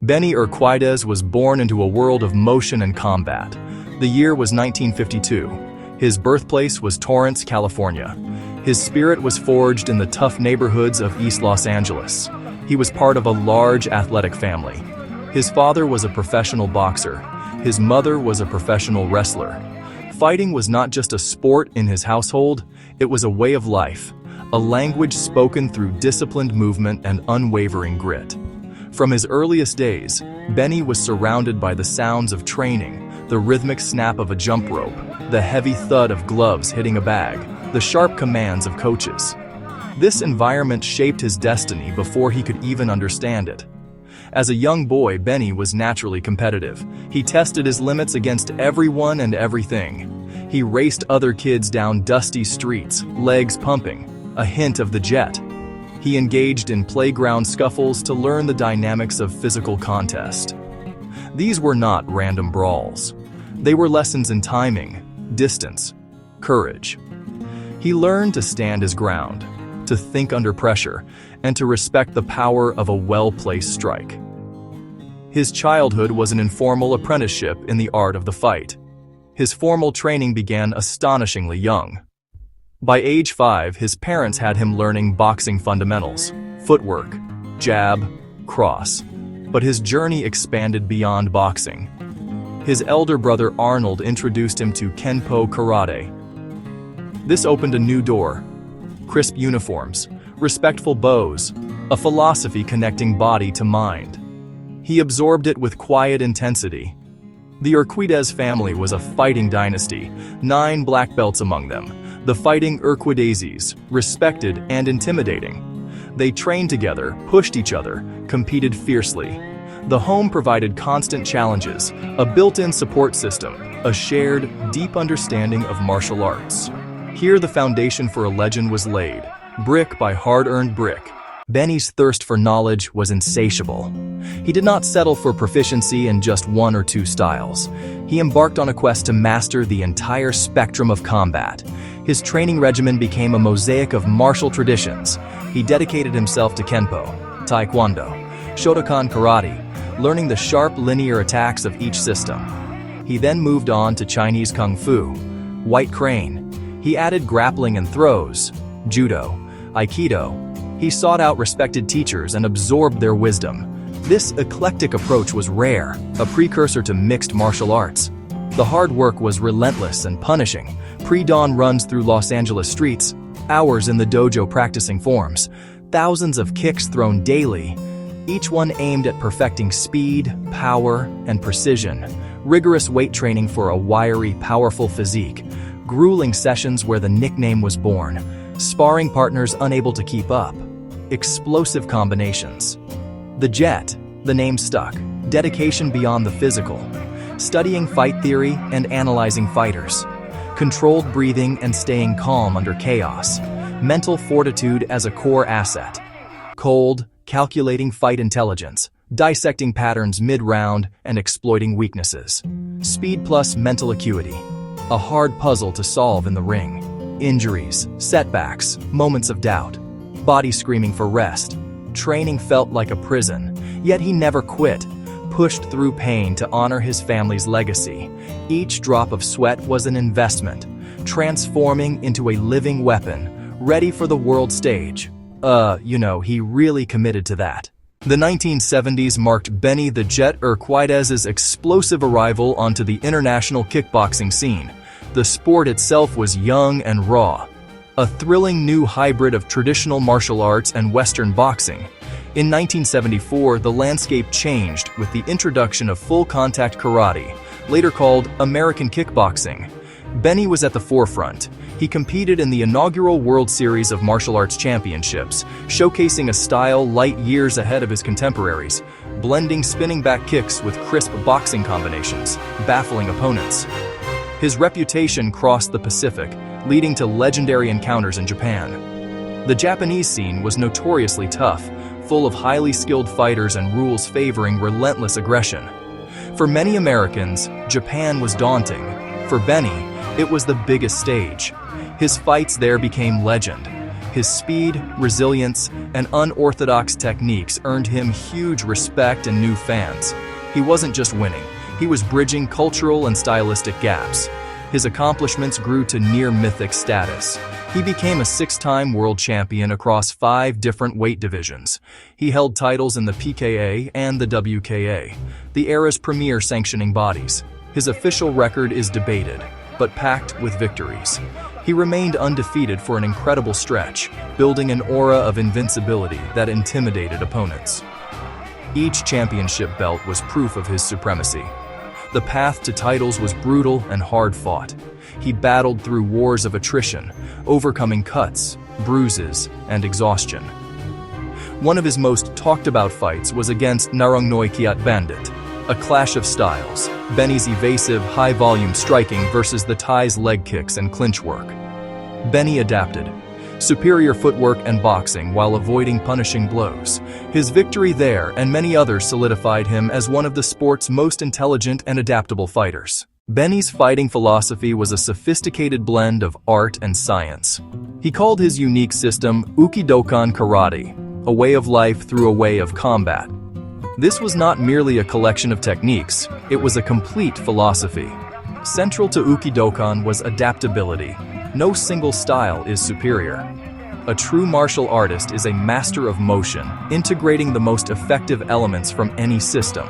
Benny Urquidez was born into a world of motion and combat. The year was 1952. His birthplace was Torrance, California. His spirit was forged in the tough neighborhoods of East Los Angeles. He was part of a large athletic family. His father was a professional boxer. His mother was a professional wrestler. Fighting was not just a sport in his household, it was a way of life, a language spoken through disciplined movement and unwavering grit. From his earliest days, Benny was surrounded by the sounds of training, the rhythmic snap of a jump rope, the heavy thud of gloves hitting a bag, the sharp commands of coaches. This environment shaped his destiny before he could even understand it. As a young boy, Benny was naturally competitive. He tested his limits against everyone and everything. He raced other kids down dusty streets, legs pumping, a hint of the jet. He engaged in playground scuffles to learn the dynamics of physical contest. These were not random brawls. They were lessons in timing, distance, courage. He learned to stand his ground, to think under pressure, and to respect the power of a well-placed strike. His childhood was an informal apprenticeship in the art of the fight. His formal training began astonishingly young. By age 5, his parents had him learning boxing fundamentals, footwork, jab, cross. But his journey expanded beyond boxing. His elder brother Arnold introduced him to Kenpo karate. This opened a new door: crisp uniforms, respectful bows, a philosophy connecting body to mind. He absorbed it with quiet intensity. The Urquidez family was a fighting dynasty, 9 black belts among them, the Fighting Urquidezes, respected and intimidating. They trained together, pushed each other, competed fiercely. The home provided constant challenges, a built-in support system, a shared, deep understanding of martial arts. Here the foundation for a legend was laid, brick by hard-earned brick. Benny's thirst for knowledge was insatiable. He did not settle for proficiency in just 1 or 2 styles. He embarked on a quest to master the entire spectrum of combat. His training regimen became a mosaic of martial traditions. He dedicated himself to Kenpo, Taekwondo, Shotokan karate, learning the sharp linear attacks of each system. He then moved on to Chinese Kung Fu, White Crane. He added grappling and throws, Judo, Aikido. He sought out respected teachers and absorbed their wisdom. This eclectic approach was rare, a precursor to mixed martial arts. The hard work was relentless and punishing. Pre-dawn runs through Los Angeles streets, hours in the dojo practicing forms, thousands of kicks thrown daily, each one aimed at perfecting speed, power, and precision. Rigorous weight training for a wiry, powerful physique. Grueling sessions where the nickname was born. Sparring partners unable to keep up. Explosive combinations. The Jet, the name stuck. Dedication beyond the physical. Studying fight theory and analyzing fighters. Controlled breathing and staying calm under chaos. Mental fortitude as a core asset. Cold, calculating fight intelligence. Dissecting patterns mid-round and exploiting weaknesses. Speed plus mental acuity. A hard puzzle to solve in the ring. Injuries, setbacks, moments of doubt. Body screaming for rest. Training felt like a prison, yet he never quit, pushed through pain to honor his family's legacy. Each drop of sweat was an investment, transforming into a living weapon, ready for the world stage. He really committed to that. The 1970s marked Benny the Jet Urquidez's explosive arrival onto the international kickboxing scene. The sport itself was young and raw, a thrilling new hybrid of traditional martial arts and Western boxing. In 1974, the landscape changed with the introduction of full-contact karate, later called American kickboxing. Benny was at the forefront. He competed in the inaugural World Series of Martial Arts Championships, showcasing a style light years ahead of his contemporaries, blending spinning back kicks with crisp boxing combinations, baffling opponents. His reputation crossed the Pacific, leading to legendary encounters in Japan. The Japanese scene was notoriously tough, full of highly skilled fighters and rules favoring relentless aggression. For many Americans, Japan was daunting. For Benny, it was the biggest stage. His fights there became legend. His speed, resilience, and unorthodox techniques earned him huge respect and new fans. He wasn't just winning, he was bridging cultural and stylistic gaps. His accomplishments grew to near-mythic status. He became a 6-time world champion across 5 different weight divisions. He held titles in the PKA and the WKA, the era's premier sanctioning bodies. His official record is debated, but packed with victories. He remained undefeated for an incredible stretch, building an aura of invincibility that intimidated opponents. Each championship belt was proof of his supremacy. The path to titles was brutal and hard-fought. He battled through wars of attrition, overcoming cuts, bruises, and exhaustion. One of his most talked-about fights was against Narongnoy Kiat Bandit, a clash of styles, Benny's evasive, high-volume striking versus the Thai's leg kicks and clinch work. Benny adapted, superior footwork and boxing while avoiding punishing blows. His victory there and many others solidified him as one of the sport's most intelligent and adaptable fighters. Benny's fighting philosophy was a sophisticated blend of art and science. He called his unique system Ukidokan Karate, a way of life through a way of combat. This was not merely a collection of techniques, it was a complete philosophy. Central to Ukidokan was adaptability. No single style is superior. A true martial artist is a master of motion, integrating the most effective elements from any system.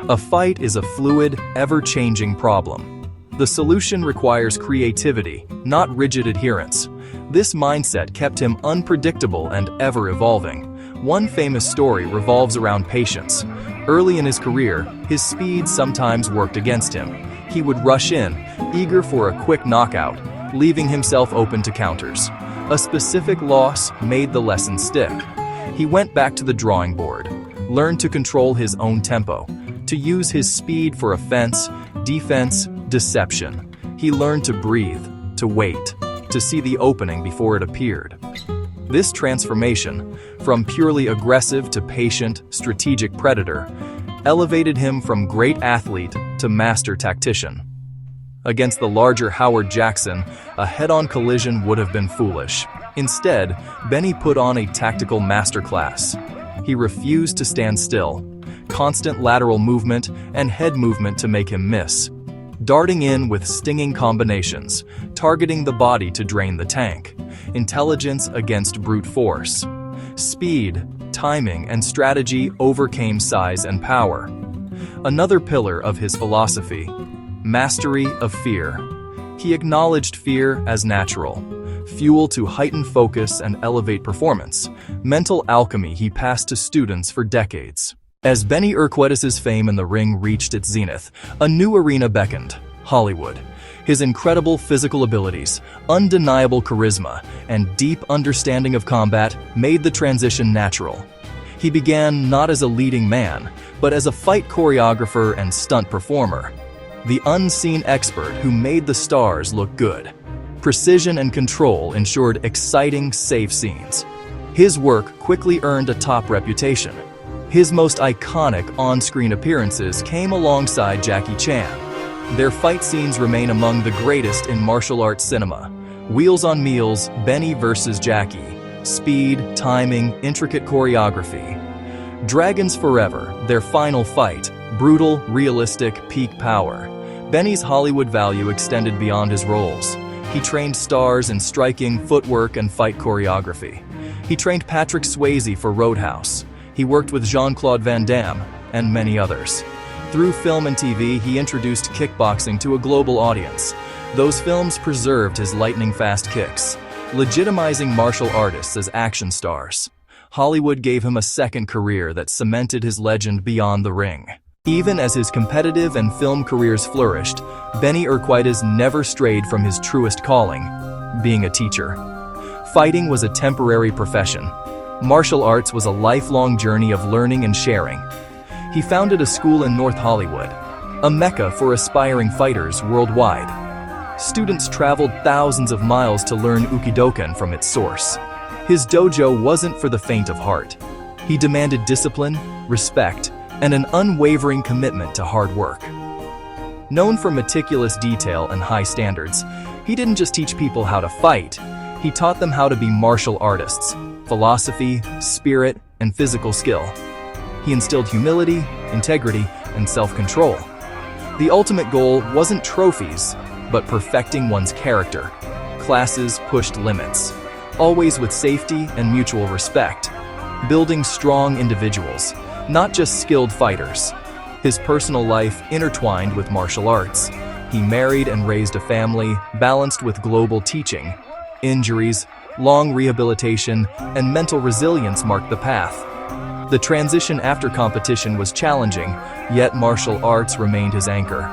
A fight is a fluid, ever-changing problem. The solution requires creativity, not rigid adherence. This mindset kept him unpredictable and ever-evolving. One famous story revolves around patience. Early in his career, his speed sometimes worked against him. He would rush in, eager for a quick knockout, leaving himself open to counters. A specific loss made the lesson stick. He went back to the drawing board, learned to control his own tempo, to use his speed for offense, defense, deception. He learned to breathe, to wait, to see the opening before it appeared. This transformation, from purely aggressive to patient, strategic predator, elevated him from great athlete to master tactician. Against the larger Howard Jackson, a head-on collision would have been foolish. Instead, Benny put on a tactical masterclass. He refused to stand still, constant lateral movement and head movement to make him miss, darting in with stinging combinations, targeting the body to drain the tank. Intelligence against brute force. Speed, timing, and strategy overcame size and power. Another pillar of his philosophy: mastery of fear. He acknowledged fear as natural, fuel to heighten focus and elevate performance. Mental alchemy he passed to students for decades. As Benny Urquidez's fame in the ring reached its zenith, a new arena beckoned: Hollywood. His incredible physical abilities, undeniable charisma, and deep understanding of combat made the transition natural. He began not as a leading man, but as a fight choreographer and stunt performer. The unseen expert who made the stars look good. Precision and control ensured exciting, safe scenes. His work quickly earned a top reputation. His most iconic on-screen appearances came alongside Jackie Chan. Their fight scenes remain among the greatest in martial arts cinema. Wheels on Meals, Benny vs. Jackie. Speed, timing, intricate choreography. Dragons Forever, their final fight. Brutal, realistic, peak power. Benny's Hollywood value extended beyond his roles. He trained stars in striking, footwork, and fight choreography. He trained Patrick Swayze for Roadhouse. He worked with Jean-Claude Van Damme, and many others. Through film and TV, he introduced kickboxing to a global audience. Those films preserved his lightning-fast kicks, legitimizing martial artists as action stars. Hollywood gave him a second career that cemented his legend beyond the ring. Even as his competitive and film careers flourished, Benny Urquidez never strayed from his truest calling: being a teacher. Fighting was a temporary profession. Martial arts was a lifelong journey of learning and sharing. He founded a school in North Hollywood, a mecca for aspiring fighters worldwide. Students traveled thousands of miles to learn Ukidokan from its source. His dojo wasn't for the faint of heart. He demanded discipline, respect, and an unwavering commitment to hard work. Known for meticulous detail and high standards, he didn't just teach people how to fight, He taught them how to be martial artists, philosophy, spirit, and physical skill. He instilled humility, integrity, and self-control. The ultimate goal wasn't trophies, but perfecting one's character. Classes pushed limits, always with safety and mutual respect, building strong individuals, not just skilled fighters. His personal life intertwined with martial arts. He married and raised a family, balanced with global teaching. Injuries, long rehabilitation, and mental resilience marked the path. The transition after competition was challenging, yet martial arts remained his anchor.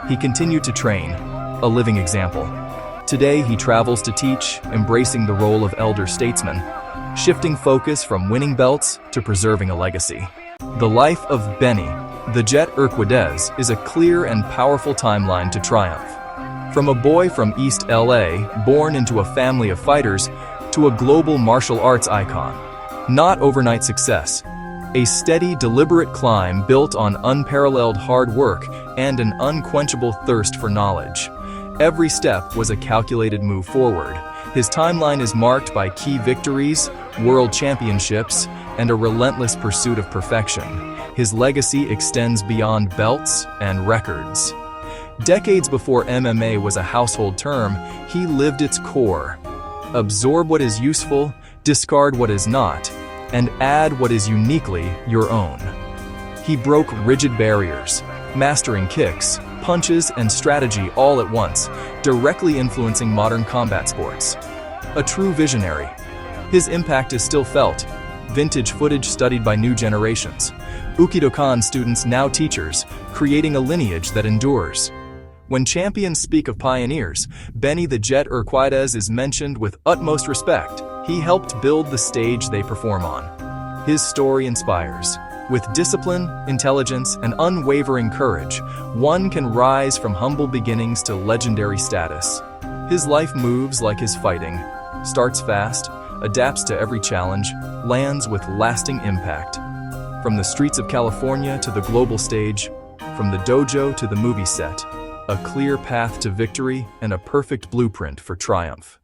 He continued to train, a living example. Today he travels to teach, embracing the role of elder statesman, shifting focus from winning belts to preserving a legacy. The life of Benny, the Jet Urquidez, is a clear and powerful timeline to triumph. From a boy from East LA, born into a family of fighters, to a global martial arts icon. Not overnight success. A steady, deliberate climb built on unparalleled hard work and an unquenchable thirst for knowledge. Every step was a calculated move forward. His timeline is marked by key victories, world championships, and a relentless pursuit of perfection. His legacy extends beyond belts and records. Decades before MMA was a household term, he lived its core. Absorb what is useful, discard what is not, and add what is uniquely your own. He broke rigid barriers, mastering kicks, punches, and strategy all at once, directly influencing modern combat sports. A true visionary. His impact is still felt. Vintage footage studied by new generations. Ukidokan students now teachers, creating a lineage that endures. When champions speak of pioneers, Benny the Jet Urquidez is mentioned with utmost respect. He helped build the stage they perform on. His story inspires. With discipline, intelligence, and unwavering courage, one can rise from humble beginnings to legendary status. His life moves like his fighting, starts fast, adapts to every challenge, lands with lasting impact. From the streets of California to the global stage, from the dojo to the movie set, a clear path to victory and a perfect blueprint for triumph.